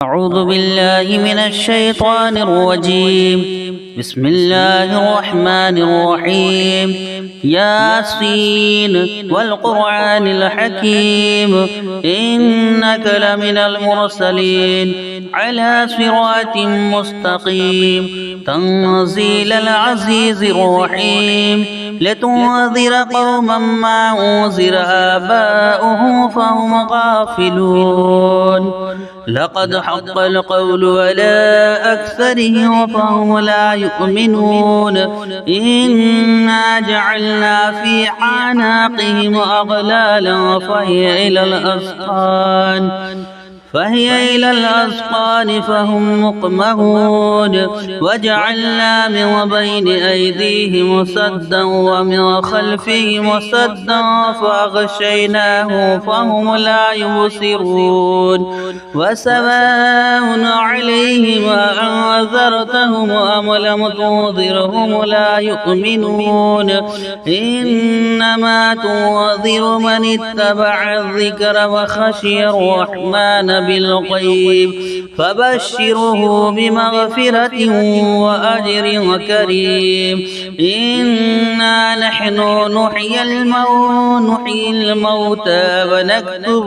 أعوذ بالله من الشيطان الرجيم. بسم الله الرحمن الرحيم. ياسين والقرآن الحكيم إنك لمن المرسلين على صراط مستقيم تنزيل العزيز الرحيم. لتنذر قوما ما أنذر آباؤهم فهم غافلون. لقد حق القول على أكثرهم فهم لا يؤمنون. إنا جعلنا في أعناقهم أغلالا فهي إلى الأذقان فهم مقمحون. وجعلنا من بين أيديهم سدا ومن خلفهم سدا فأغشيناهم فهم لا يبصرون. وسواء عليهم أنذرتهم أم لم تنذرهم لا يؤمنون. إنما تنذر من اتبع الذكر وخشي الرحمن بالغيب فبشره بمغفرة وأجر كريم. إنا نحن نحيي الموتى ونكتب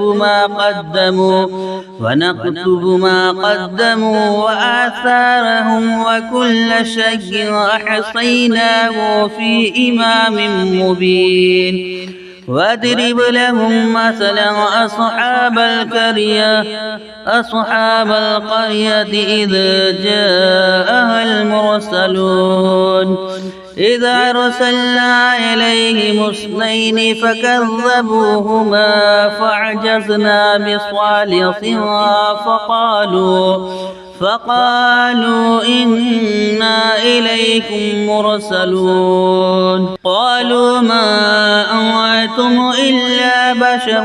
ما قدموا وآثارهم وكل شيء أحصيناه في إمام مبين. واضرب لهم مثلا أصحاب القرية إذ جاءها المرسلون. إذا أرسلنا إليهم اثنين فكذبوهما فعجزنا بصالحها فقالوا إنا إليكم مرسلون. قالوا ما أنتم إلا بشر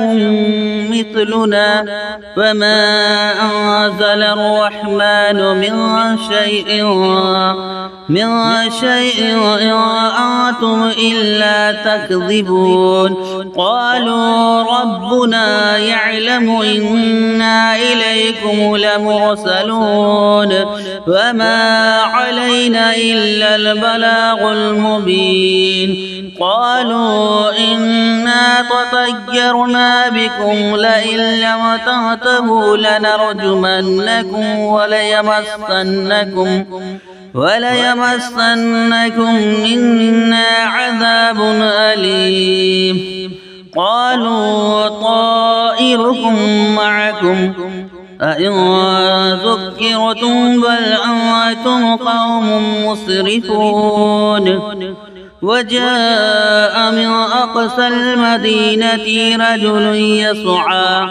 مثلنا وما أنزل الرحمن من شيء إن أنتم إلا تكذبون. قالوا ربنا يعلم إنا إليكم لمرسلون وما علينا إلا البلاغ المبين. قالوا إنا تطيرنا بكم لئن لم تنتهوا لنرجمنكم وليمسنكم منا عذاب أليم. قالوا طائركم معكم أئن ذكرتم بل أنتم قوم مسرفون. وجاء من أقصى المدينة رجل يسعى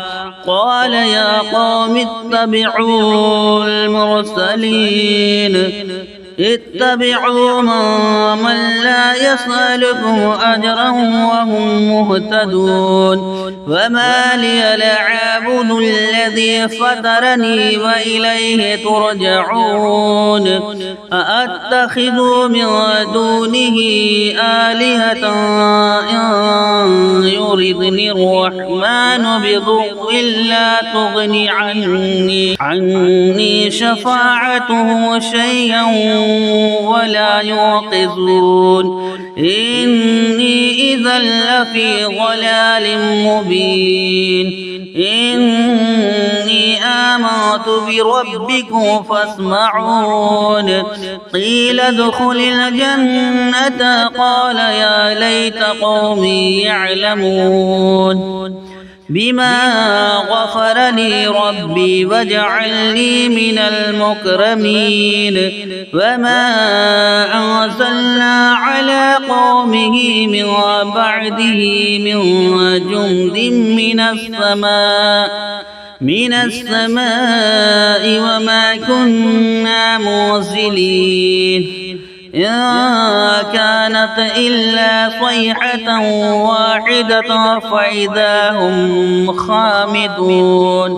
قال يا قوم اتبعوا المرسلين اتبعوا من لا يسألكم أجرا وهم مهتدون. وما لي لا أعبد الذي فطرني وإليه ترجعون. أأتخذ من دونه آلهة إن يردني الرحمن بضر لا تغني عني شفاعتهم شيئا ولا يوقظون. إني إذا لفي ضلال مبين. إني آمنت بربكم فاسمعون. قيل ادخل الجنة قال يا ليت قومي يعلمون بما غفر لي ربي وجعلني من المكرمين. وما أنزلنا على قومه من بعده من جند من السماء وما كنا منزلين. إن كانت إلا صيحة واحدة فإذا هم خامدون.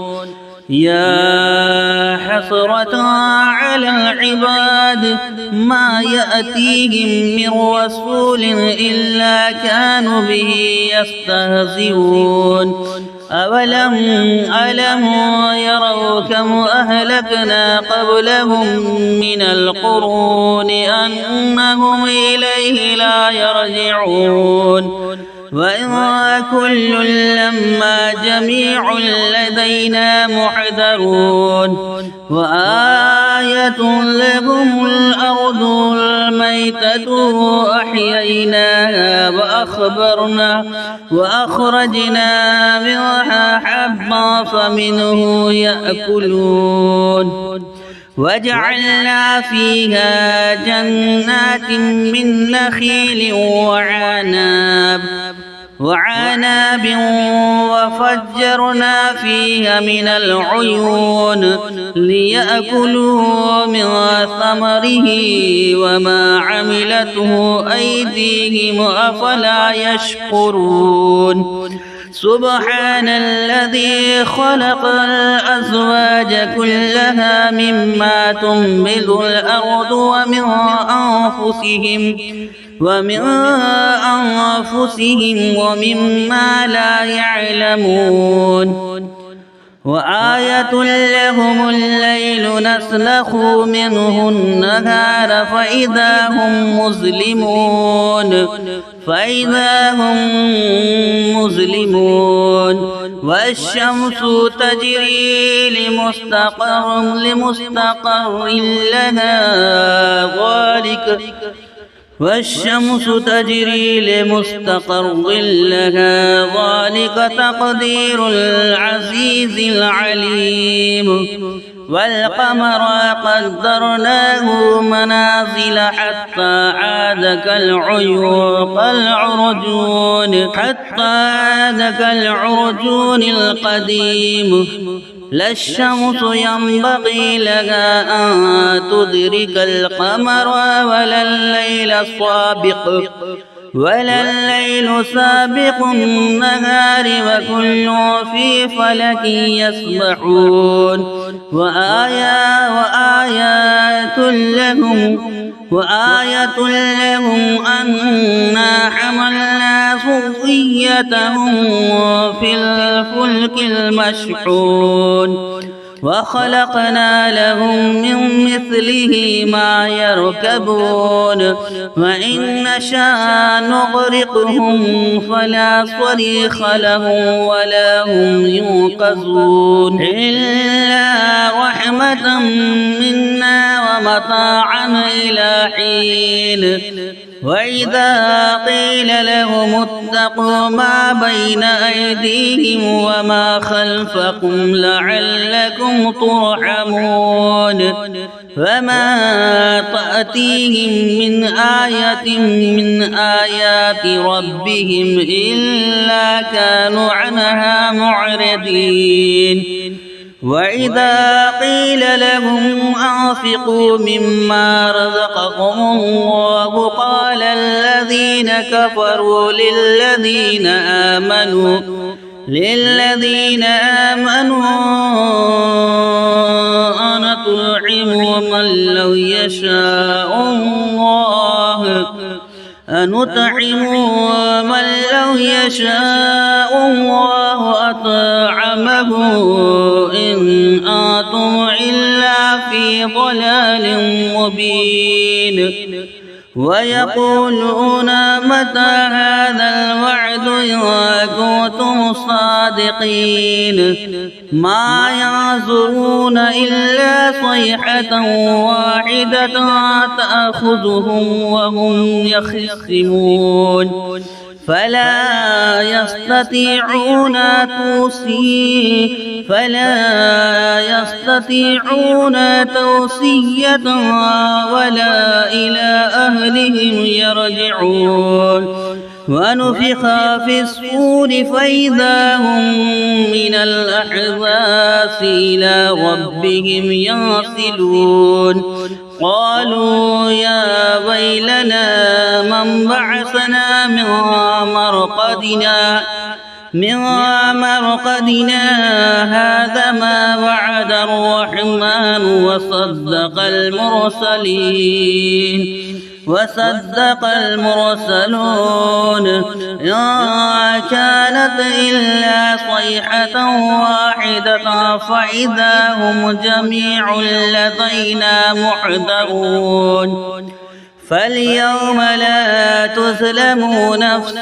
يا حسرة على العباد ما يأتيهم من رسول إلا كانوا به يستهزئون. ألم يروا كم أهلكنا قبلهم من القرون أنهم إليه لا يرجعون وإن كل لما جميع لدينا محضرون وآية لهم الأرض الميتة أحييناها وأخرجنا منها حبا فمنه يأكلون وجعلنا فيها جنات من نخيل وعناب وفجرنا فيها من العيون ليأكلوا من ثمره وما عملته أيديهم أفلا يشكرون سبحان الذي خلق الأزواج كلها مما تنبت الأرض ومن أنفسهم ومما لا يعلمون وآية لهم الليل نسلخ منه النهار فإذا هم مظلمون والشمس تجري لمستقر لها ذلك تقدير العزيز العليم والقمر قدرناه منازل حتى عاد كالعرجون القديم لا الشمس ينبغي لها أن تدرك القمر ولا الليل سابق النهار وكل في فلك يسبحون وآية لهم أنا حملنا ذريتهم في الفلك المشحون وخلقنا لهم من مثله ما يركبون وإن نشاء نغرقهم فلا صريخ لهم ولا هم ينقذون إلا رحمة منا ومتاعا إلى حين وإذا قيل لهم اتقوا ما بين أيديهم وما خلفكم لعلكم ترحمون فما تأتيهم من آية من آيات ربهم إلا كانوا عنها معرضين وإذا قيل لهم أنفقوا مما رزقكم الله قال الذين كفروا للذين آمنوا أنطعم من لو يشاء الله أطعمه إن أنتم إلا في ضلال مبين ويقولون متى هذا الوعد إن كنتم صادقين ما ينظرون إلا صيحة واحدة تأخذهم وهم يخصمون فلا يستطيعون توصية ولا إلى أهلهم يرجعون ونفخ في الصور فإذا هم من الأحزاب إلى ربهم ينسلون قالوا يا ويلنا من بعثنا من مرقدنا من مرقدنا هذا ما وعد الرحمن وصدق المرسلون إن كانت إلا صيحة واحدة فإذا هم جميع لدينا محضرون فاليوم لا تظلمون نفس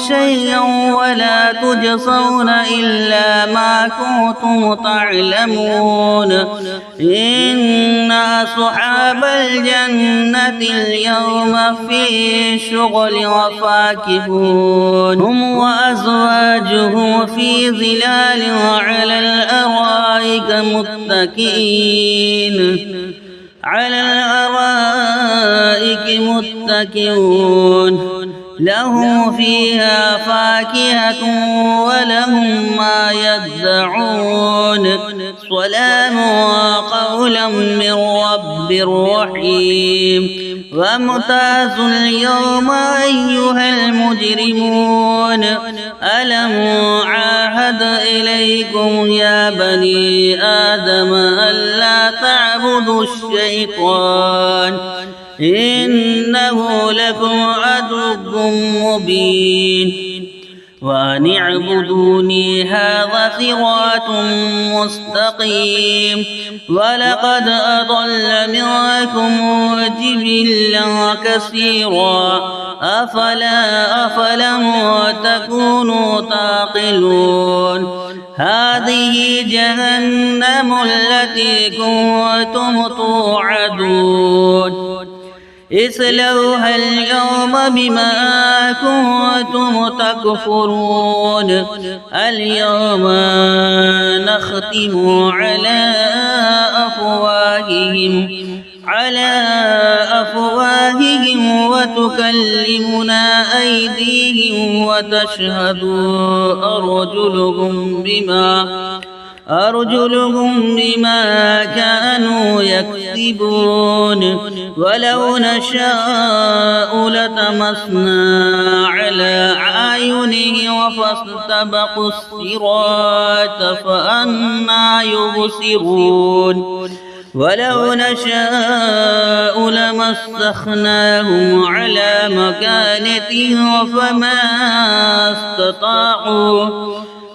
شيئا ولا تجزون إلا ما كنتم تعلمون إن أصحاب الجنة اليوم في شغل وفاكهون هم وأزواجهم في ظلال على الأرائك متكئون لهم فيها فاكهة ولهم ما يدعون سلام قولا من رب رحيم وامتازوا اليوم أيها المجرمون ألم عاهد إليكم يا بني آدم ألا تعبدوا الشيطان إنه لكم عدو مبين وأن اعبدوني هذا صراط مستقيم ولقد أضل منكم جبلا كثيرا أفلم تكونوا تعقلون هذه جهنم التي كنتم توعدون اصلوها اليوم بما كنتم تكفرون اليوم نختم على أفواههم وتكلمنا أيديهم وتشهد أرجلهم بما كانوا يكسبون ولو نشاء لطمسنا على أعينهم فاستبقوا الصراط فأنى يبصرون ولو نشاء لمسخناهم على مكانتهم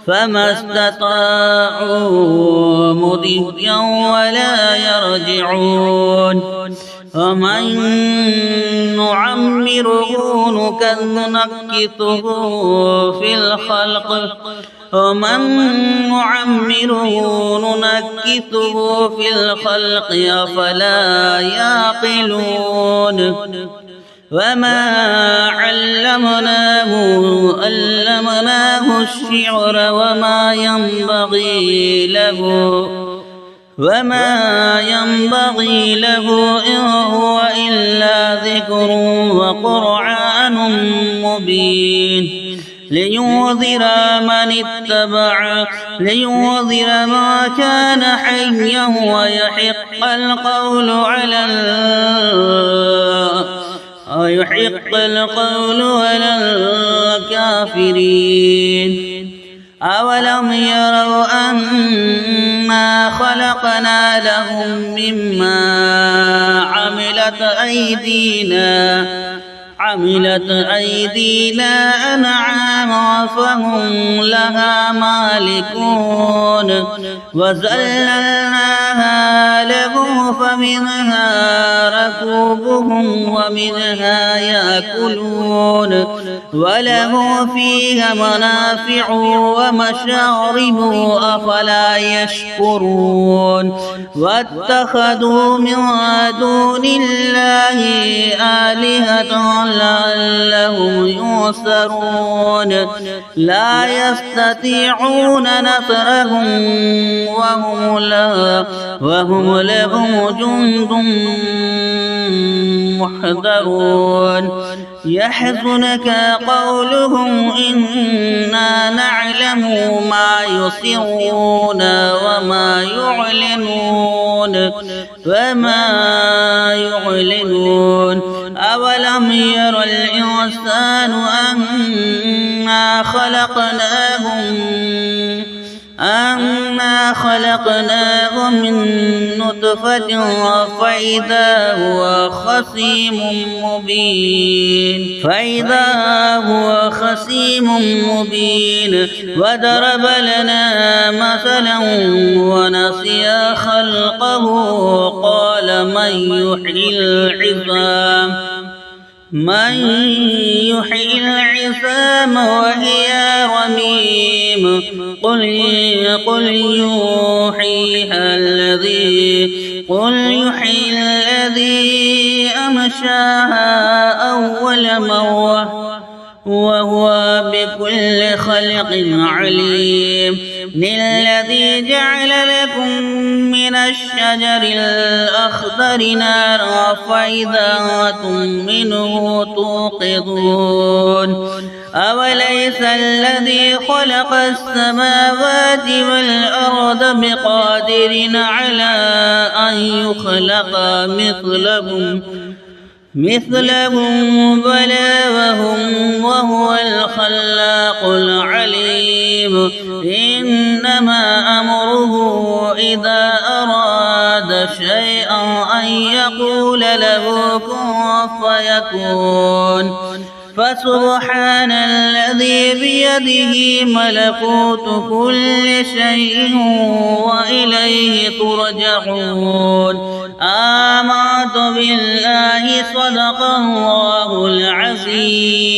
فما استطاعوا مضيا ولا يرجعون ومن نعمره نكثه في الخلق أفلا يعقلون وما علمناه الشعر وما ينبغي له إن هو إلا ذكر وقرآن مبين لينذر ما كان حيا ويحق القول على الكافرين أولم يروا أنا خلقنا لهم مما عملت أيدينا أنعاما فهم لها مالكون وذللناها لهم فمنها ركوبهم ومنها يأكلون وله فيها منافع ومشارب أفلا يشكرون واتخذوا من دون الله آلهة لعلهم ينصرون لا يستطيعون نصرهم وهم لهم جند محضرون يحزنك قولهم إنا نعلم ما يسرون وما يعلنون أولم ير الإنسان أنا أنا خلقناه من نطفة فإذا هو خصيم مبين وضرب لنا مثلا ونسي خلقه قال من يحيي العظام وهي رميم قل يحييها الذي أنشاها أول مرة وهو بكل خلق عليم الذي جعل لكم من الشجر الأخضر نارا فإذا أنتم منه توقدون أوليس الذي خلق السماوات والأرض بقادر على أن يخلق مثلهم بلى وهو الخلاق العليم إنما أمره إذا أراد شيئا أن يقول له كن فيكون فسبحان الذي بيده ملكوت كل شيء وإليه ترجعون آمنت بالله صدق الله العظيم.